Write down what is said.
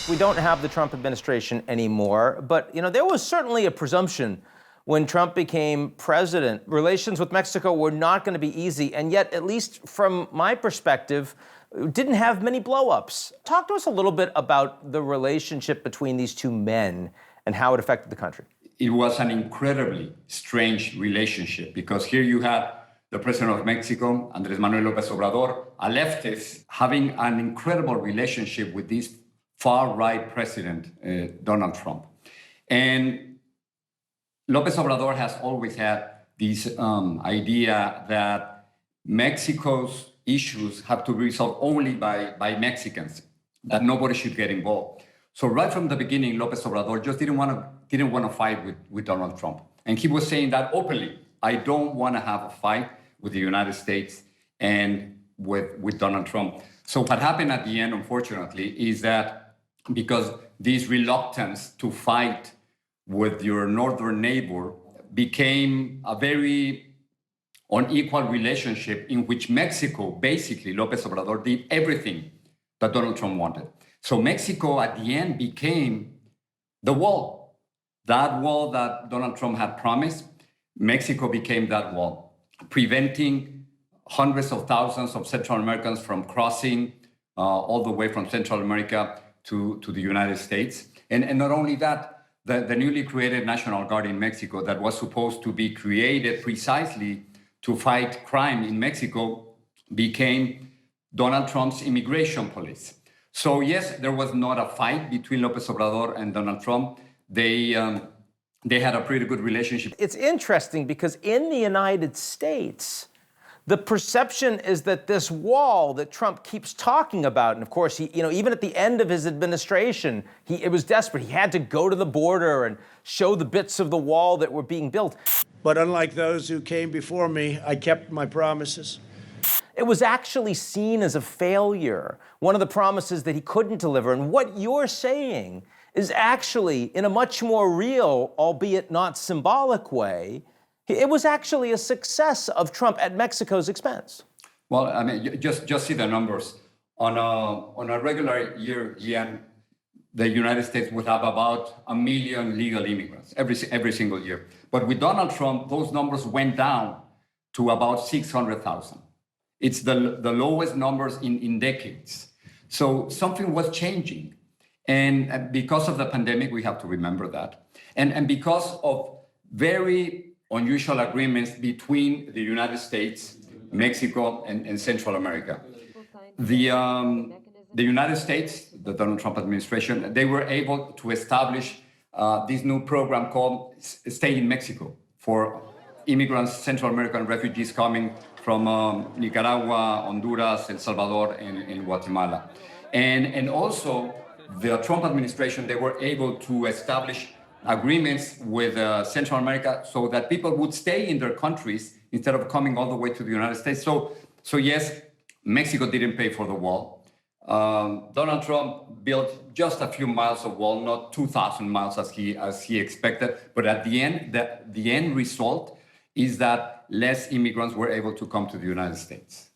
We don't have the Trump administration anymore, but there was certainly a presumption when Trump became president. Relations with Mexico were not going to be easy, and yet, at least from my perspective, didn't have many blow-ups. Talk to us a little bit about the relationship between these two men and how it affected the country. It was an incredibly strange relationship because here you had the president of Mexico, Andrés Manuel López Obrador, a leftist, having an incredible relationship with this far-right president, Donald Trump. And López Obrador has always had this idea that Mexico's issues have to be resolved only by Mexicans, that nobody should get involved. So right from the beginning, López Obrador just didn't want to fight with Donald Trump. And he was saying that openly, I don't want to have a fight with the United States and with Donald Trump. So what happened at the end, unfortunately, is that because this reluctance to fight with your northern neighbor became a very unequal relationship in which Mexico, basically, López Obrador did everything that Donald Trump wanted. So Mexico, at the end, became the wall. That wall that Donald Trump had promised, Mexico became that wall, preventing hundreds of thousands of Central Americans from crossing all the way from Central America to the United States. And not only that, the newly created National Guard in Mexico that was supposed to be created precisely to fight crime in Mexico became Donald Trump's immigration police. So yes, there was not a fight between López Obrador and Donald Trump. They had a pretty good relationship. It's interesting because in the United States, the perception is that this wall that Trump keeps talking about, and of course, he, even at the end of his administration, it was desperate. He had to go to the border and show the bits of the wall that were being built. But unlike those who came before me, I kept my promises. It was actually seen as a failure, one of the promises that he couldn't deliver. And what you're saying is actually, in a much more real, albeit not symbolic way, it was actually a success of Trump at Mexico's expense. Well, I mean, just see the numbers. On a regular year, Ian, the United States would have about 1 million legal immigrants every single year. But with Donald Trump, those numbers went down to about 600,000. It's the lowest numbers in decades. So something was changing. And because of the pandemic, we have to remember that. And because of very unusual agreements between the United States, Mexico, and Central America. The United States, the Donald Trump administration, they were able to establish this new program called Stay in Mexico for immigrants, Central American refugees coming from Nicaragua, Honduras, El Salvador, and Guatemala. And also, the Trump administration, they were able to establish agreements with Central America so that people would stay in their countries instead of coming all the way to the United States. So yes, Mexico didn't pay for the wall. Donald Trump built just a few miles of wall, not 2,000 miles as he expected. But at the end, the end result is that less immigrants were able to come to the United States.